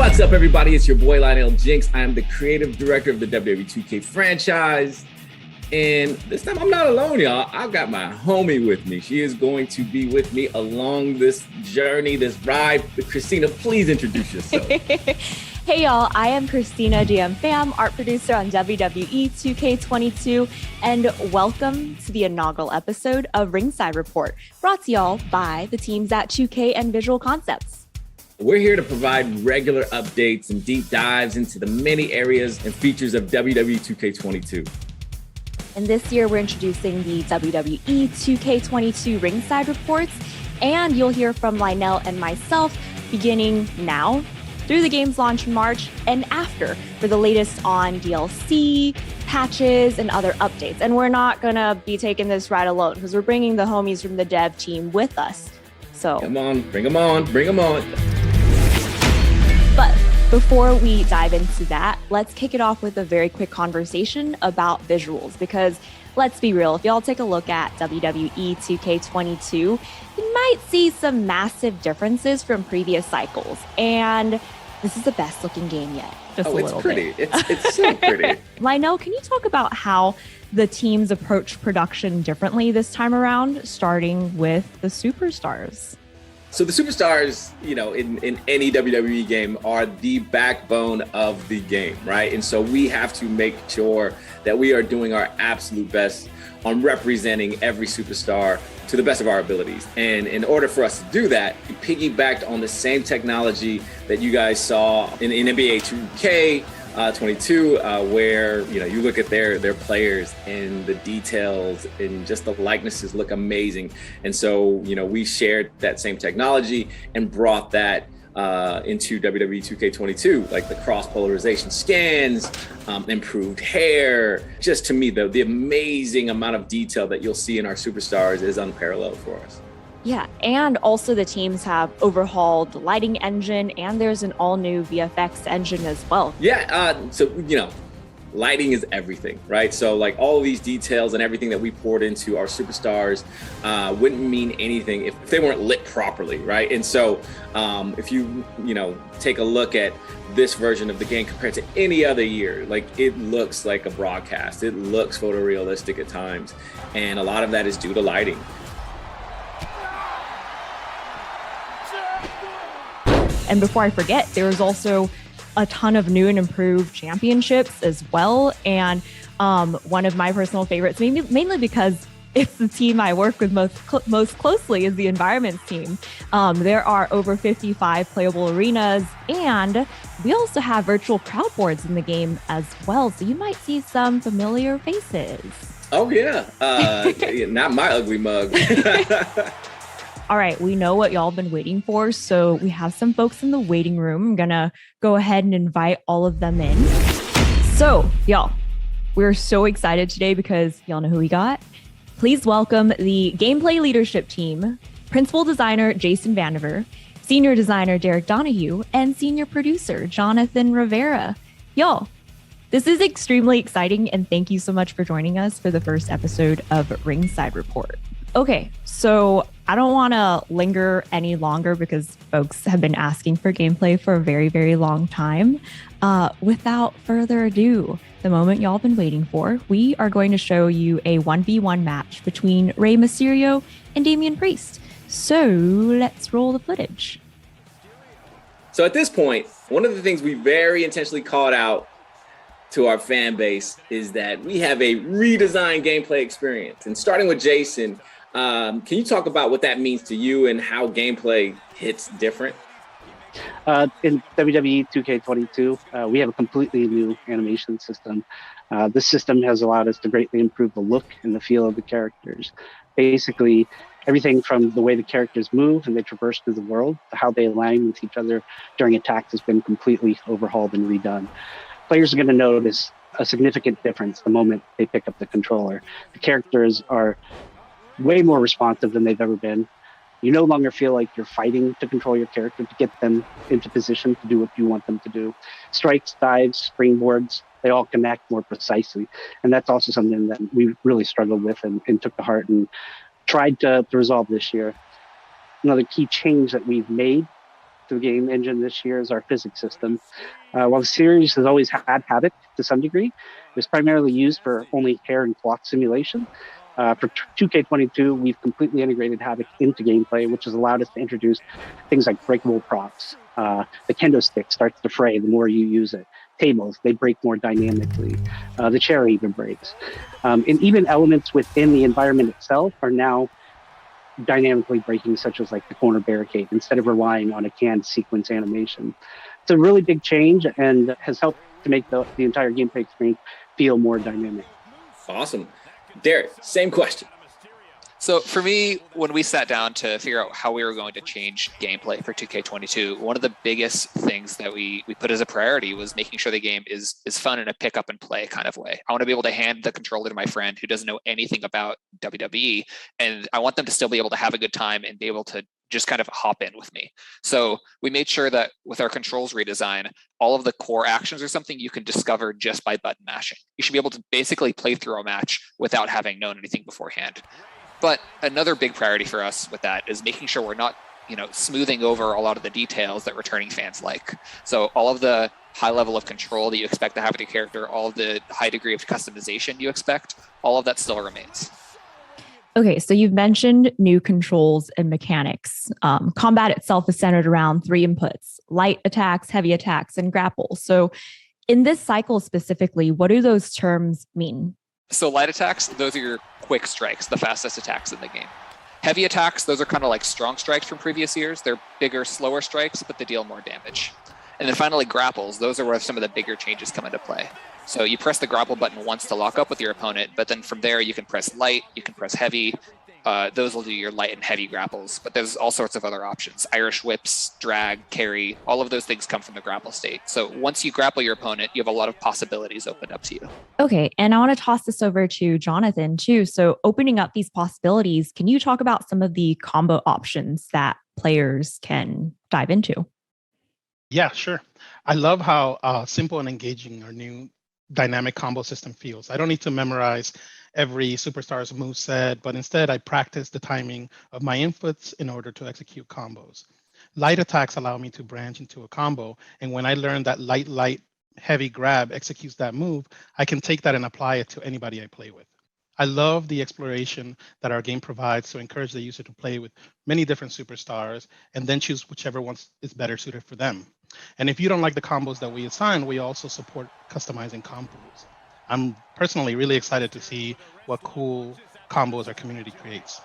What's up, everybody? It's your boy, Lionel Jinx. I am the creative director of the Wwe2k franchise. And this time, I'm not alone, y'all. I've got my homie with me. She is going to be with me along this journey, this ride. Christina, please introduce yourself. Hey, y'all. I am Christina DM Pham, art producer on Wwe2k22. And welcome to the inaugural episode of Ringside Report, brought to y'all by the teams at 2K and Visual Concepts. We're here to provide regular updates and deep dives into the many areas and features of Wwe2k22. And this year, we're introducing the Wwe2k22 Ringside Reports, and you'll hear from Lionel and myself beginning now through the game's launch in March and after for the latest on DLC, patches, and other updates. And we're not going to be taking this ride alone because we're bringing the homies from the dev team with us. So come on, bring them on, bring them on. But before we dive into that, let's kick it off with a very quick conversation about visuals, because let's be real, if y'all take a look at Wwe2k22, you might see some massive differences from previous cycles. And this is the best looking game yet. It's pretty. It's so pretty. Lionel, can you talk about how the teams approach production differently this time around, starting with the superstars? So the superstars, you know, in any WWE game are the backbone of the game, right? And so we have to make sure that we are doing our absolute best on representing every superstar to the best of our abilities. And in order for us to do that, we piggybacked on the same technology that you guys saw in NBA 2K 22, where, you know, you look at their players and the details and just the likenesses look amazing. And so, you know, we shared that same technology and brought that into Wwe2k22, like the cross polarization scans, improved hair. Just to me, the amazing amount of detail that you'll see in our superstars is unparalleled for us. Yeah, and also the teams have overhauled the lighting engine, and there's an all-new VFX engine as well. Yeah, so, you know, lighting is everything, right? So like all of these details and everything that we poured into our superstars wouldn't mean anything if they weren't lit properly, right? And so if you take a look at this version of the game compared to any other year, like it looks like a broadcast. It looks photorealistic at times, and a lot of that is due to lighting. And before I forget, there's also a ton of new and improved championships as well. And one of my personal favorites, mainly because it's the team I work with most closely, is the environments team. There are over 55 playable arenas, and we also have virtual crowd boards in the game as well. So you might see some familiar faces. Oh, yeah. Not my ugly mug. All right, we know what y'all been waiting for, so we have some folks in the waiting room. I'm gonna go ahead and invite all of them in. So, y'all, we're so excited today because y'all know who we got. Please welcome the gameplay leadership team, principal designer Jason Vandiver, senior designer Derek Donahue, and senior producer Jonathan Rivera. Y'all, this is extremely exciting, and thank you so much for joining us for the first episode of Ringside Report. Okay, so I don't want to linger any longer because folks have been asking for gameplay for a very, very long time. Without further ado, the moment y'all been waiting for, we are going to show you a 1v1 match between Rey Mysterio and Damian Priest. So let's roll the footage. So at this point, one of the things we very intentionally called out to our fan base is that we have a redesigned gameplay experience. And starting with Jason, can you talk about what that means to you and how gameplay hits different? In Wwe2k22, we have a completely new animation system. This system has allowed us to greatly improve the look and the feel of the characters. Basically, everything from the way the characters move and they traverse through the world to how they align with each other during attacks has been completely overhauled and redone. Players are going to notice a significant difference the moment they pick up the controller. The characters are way more responsive than they've ever been. You no longer feel like you're fighting to control your character to get them into position to do what you want them to do. Strikes, dives, springboards, they all connect more precisely. And that's also something that we really struggled with and took to heart and tried to resolve this year. Another key change that we've made to the game engine this year is our physics system. While the series has always had Havoc to some degree, it was primarily used for only hair and cloth simulation. For 2K22, we've completely integrated Havoc into gameplay, which has allowed us to introduce things like breakable props. The kendo stick starts to fray the more you use it. Tables, they break more dynamically. The chair even breaks. And even elements within the environment itself are now dynamically breaking, such as like the corner barricade, instead of relying on a canned sequence animation. It's a really big change and has helped to make the entire gameplay experience feel more dynamic. Awesome. Derek, same question. So for me, when we sat down to figure out how we were going to change gameplay for 2K22, one of the biggest things that we put as a priority was making sure the game is fun in a pick up and play kind of way. I want to be able to hand the controller to my friend who doesn't know anything about WWE, and I want them to still be able to have a good time and be able to just kind of hop in with me. So we made sure that with our controls redesign, all of the core actions are something you can discover just by button mashing. You should be able to basically play through a match without having known anything beforehand. But another big priority for us with that is making sure we're not, smoothing over a lot of the details that returning fans like. So all of the high level of control that you expect to have with your character, all of the high degree of customization you expect, all of that still remains. Okay, so you've mentioned new controls and mechanics. Combat itself is centered around 3 inputs: light attacks, heavy attacks, and grapples. So in this cycle specifically, what do those terms mean? So light attacks, those are your quick strikes, the fastest attacks in the game. Heavy attacks, those are kind of like strong strikes from previous years. They're bigger, slower strikes, but they deal more damage. And then finally, grapples, those are where some of the bigger changes come into play. So you press the grapple button once to lock up with your opponent, but then from there you can press light, you can press heavy. Those will do your light and heavy grapples, but there's all sorts of other options. Irish whips, drag, carry, all of those things come from the grapple state. So once you grapple your opponent, you have a lot of possibilities opened up to you. Okay, and I want to toss this over to Jonathan too. So opening up these possibilities, can you talk about some of the combo options that players can dive into? Yeah, sure. I love how simple and engaging our new dynamic combo system feels. I don't need to memorize every superstar's moveset, but instead I practice the timing of my inputs in order to execute combos. Light attacks allow me to branch into a combo, and when I learn that light, heavy grab executes that move, I can take that and apply it to anybody I play with. I love the exploration that our game provides to encourage the user to play with many different superstars and then choose whichever one is better suited for them. And if you don't like the combos that we assign, we also support customizing combos. I'm personally really excited to see what cool combos our community creates.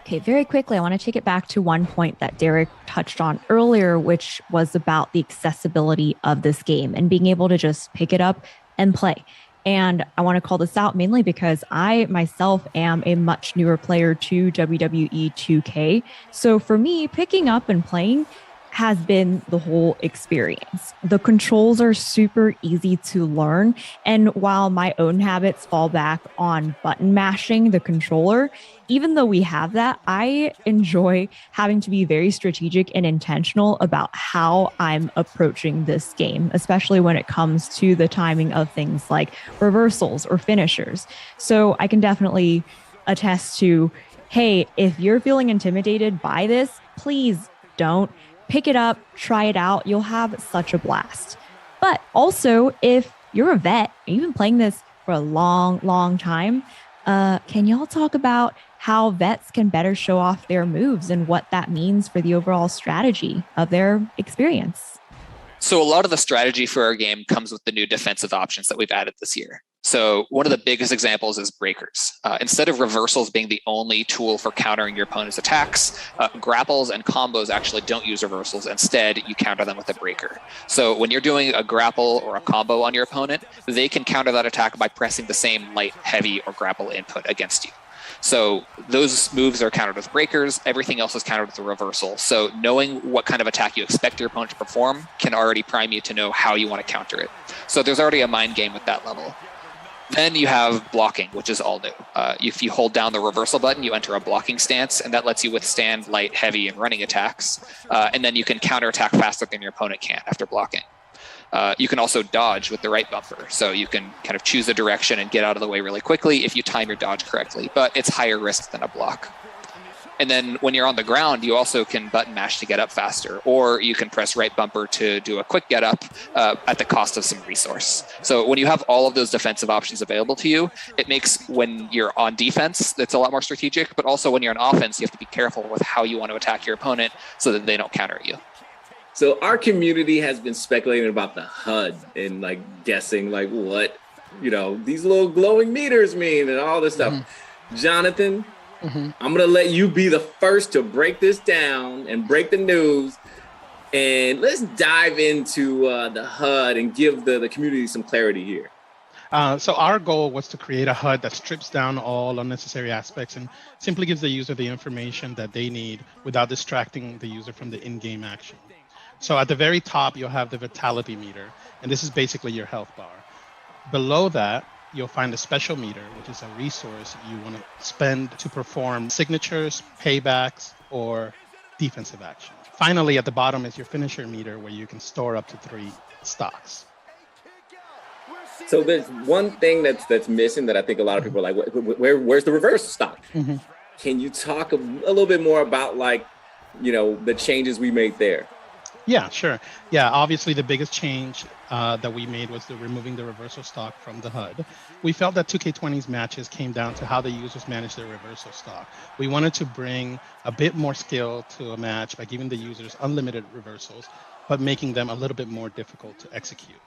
Okay, very quickly, I want to take it back to one point that Derek touched on earlier, which was about the accessibility of this game and being able to just pick it up and play. And I want to call this out mainly because I myself am a much newer player to WWE 2K. So for me, picking up and playing has been the whole experience. The controls are super easy to learn. And while my own habits fall back on button mashing the controller, even though we have that, I enjoy having to be very strategic and intentional about how I'm approaching this game, especially when it comes to the timing of things like reversals or finishers. So I can definitely attest to, hey, if you're feeling intimidated by this, please don't. Pick it up, try it out. You'll have such a blast. But also, if you're a vet and you've been playing this for a long, long time, can y'all talk about how vets can better show off their moves and what that means for the overall strategy of their experience? So a lot of the strategy for our game comes with the new defensive options that we've added this year. So one of the biggest examples is breakers. Instead of reversals being the only tool for countering your opponent's attacks, grapples and combos actually don't use reversals. Instead, you counter them with a breaker. So when you're doing a grapple or a combo on your opponent, they can counter that attack by pressing the same light, heavy, or grapple input against you. So those moves are countered with breakers. Everything else is countered with a reversal. So knowing what kind of attack you expect your opponent to perform can already prime you to know how you want to counter it. So there's already a mind game with that level. Then you have blocking, which is all new. If you hold down the reversal button, you enter a blocking stance, and that lets you withstand light, heavy, and running attacks. And then you can counterattack faster than your opponent can after blocking. You can also dodge with the right bumper. So you can kind of choose a direction and get out of the way really quickly if you time your dodge correctly, but it's higher risk than a block. And then when you're on the ground, you also can button mash to get up faster, or you can press right bumper to do a quick get up at the cost of some resource. So when you have all of those defensive options available to you, it makes when you're on defense, it's a lot more strategic, but also when you're on offense, you have to be careful with how you want to attack your opponent so that they don't counter you. So our community has been speculating about the HUD and like guessing like what, these little glowing meters mean and all this stuff. Jonathan, I'm going to let you be the first to break this down and break the news. And let's dive into the HUD and give the community some clarity here. So our goal was to create a HUD that strips down all unnecessary aspects and simply gives the user the information that they need without distracting the user from the in-game action. So at the very top, you'll have the vitality meter, and this is basically your health bar. Below that, you'll find a special meter, which is a resource you want to spend to perform signatures, paybacks, or defensive actions. Finally, at the bottom is your finisher meter, where you can store up to 3 stocks. So there's one thing that's missing that I think a lot of people are like, where's the reverse stock? Can you talk a little bit more about the changes we made there? Yeah, sure. Yeah, obviously the biggest change that we made was removing the reversal stock from the HUD. We felt that 2K20's matches came down to how the users manage their reversal stock. We wanted to bring a bit more skill to a match by giving the users unlimited reversals, but making them a little bit more difficult to execute.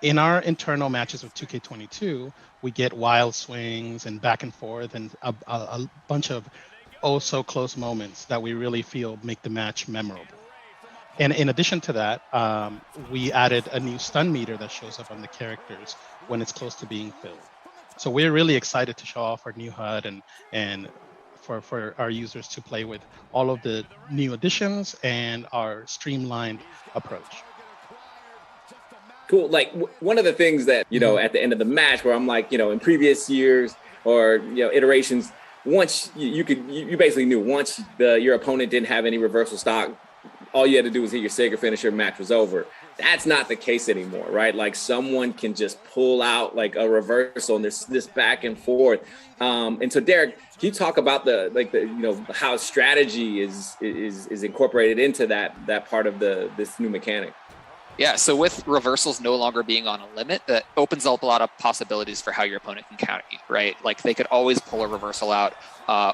In our internal matches with 2K22, we get wild swings and back and forth and a bunch of oh-so-close moments that we really feel make the match memorable. And in addition to that, we added a new stun meter that shows up on the characters when it's close to being filled. So we're really excited to show off our new HUD and for our users to play with all of the new additions and our streamlined approach. Cool. Like one of the things that, at the end of the match where I'm like, in previous years or, iterations, once you basically knew once your opponent didn't have any reversal stock, all you had to do was hit your Sega finisher, match was over. That's not the case anymore, right? Like someone can just pull out like a reversal and this back and forth. And so Derek, can you talk about how strategy is incorporated into that part of this new mechanic? Yeah, so with reversals no longer being on a limit, that opens up a lot of possibilities for how your opponent can counter you, right? Like they could always pull a reversal out,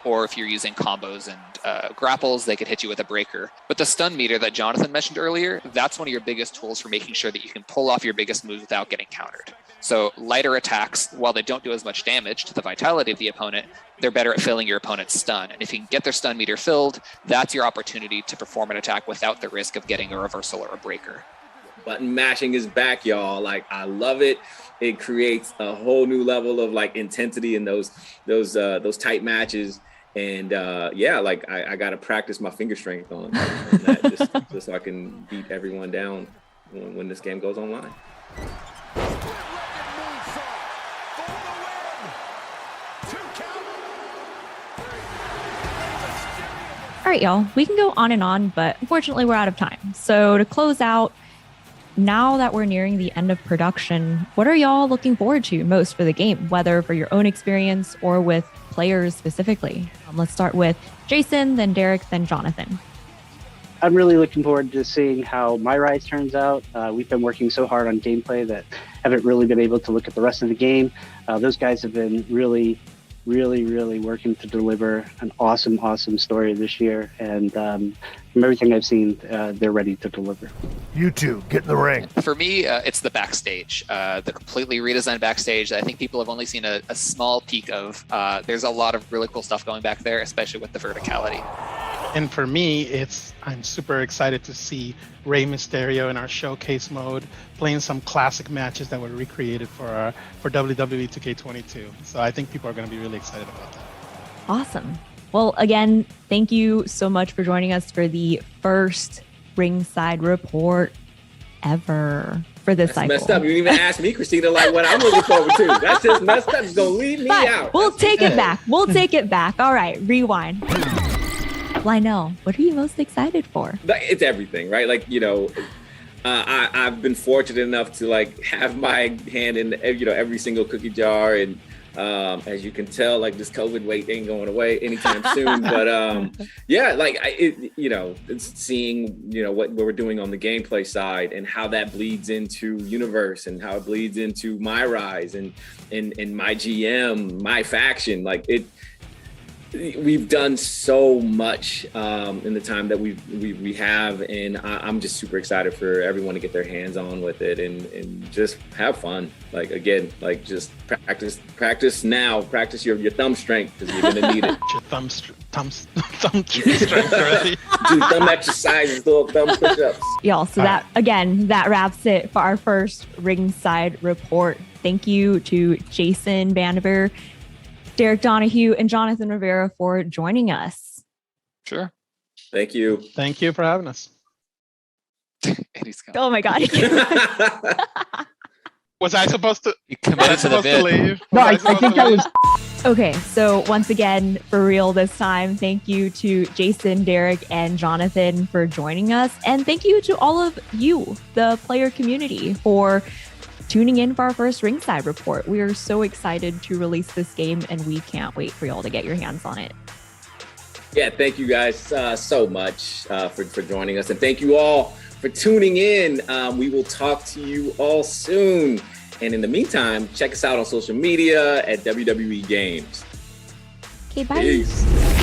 or if you're using combos and grapples, they could hit you with a breaker. But the stun meter that Jonathan mentioned earlier, that's one of your biggest tools for making sure that you can pull off your biggest moves without getting countered. So lighter attacks, while they don't do as much damage to the vitality of the opponent, they're better at filling your opponent's stun. And if you can get their stun meter filled, that's your opportunity to perform an attack without the risk of getting a reversal or a breaker. Button mashing is back, y'all. Like I love it. It creates a whole new level of like intensity in those tight matches. And I got to practice my finger strength on that just so I can beat everyone down when this game goes online. All right, y'all, we can go on and on, but unfortunately we're out of time. So to close out, now that we're nearing the end of production, what are y'all looking forward to most for the game, whether for your own experience or with players specifically? Let's start with Jason, then Derek, then Jonathan. I'm really looking forward to seeing how My Rise turns out. We've been working so hard on gameplay that haven't really been able to look at the rest of the game. Those guys have been really working to deliver an awesome story this year. And from everything I've seen, they're ready to deliver. You two, get in the ring. For me, it's the backstage, the completely redesigned backstage that I think people have only seen a small peek of. There's a lot of really cool stuff going back there, especially with the verticality. And for me, I'm super excited to see Rey Mysterio in our showcase mode, playing some classic matches that were recreated for WWE 2K22. So I think people are going to be really excited about that. Awesome. Well, again, thank you so much for joining us for the first Ringside report ever for this cycle. Messed up. You didn't even ask me, Christina, like what I'm looking forward to. That's just messed up. It's going to leave me out. We'll take it back. All right, rewind. Lionel, what are you most excited for? It's everything, right? Like, I've been fortunate enough to like have my hand in, every single cookie jar and As you can tell, like this COVID wait ain't going away anytime soon. But yeah, like it's seeing what we're doing on the gameplay side and how that bleeds into Universe and how it bleeds into my Rise and my GM, my faction. Like we've done so much in the time that we have, and I'm just super excited for everyone to get their hands on with it and just have fun. Like again, like just practice now. Practice your thumb strength because you're gonna need it. Your thumb strength already. Do thumb exercises, little thumb push-ups. Y'all, so that wraps it for our first Ringside report. Thank you to Jason Vandiver, Derek Donahue, and Jonathan Rivera for joining us. Sure. Thank you. Thank you for having us. Oh my God. Was I supposed to? You committed to the bit. Leave? No, I think that was. Okay, so once again, for real this time, thank you to Jason, Derek, and Jonathan for joining us. And thank you to all of you, the player community, for tuning in for our first Ringside report. We are so excited to release this game, and we can't wait for y'all to get your hands on it. Yeah, thank you guys so much for joining us. And thank you all for tuning in. We will talk to you all soon. And in the meantime, check us out on social media at WWE Games. Okay, bye. Peace.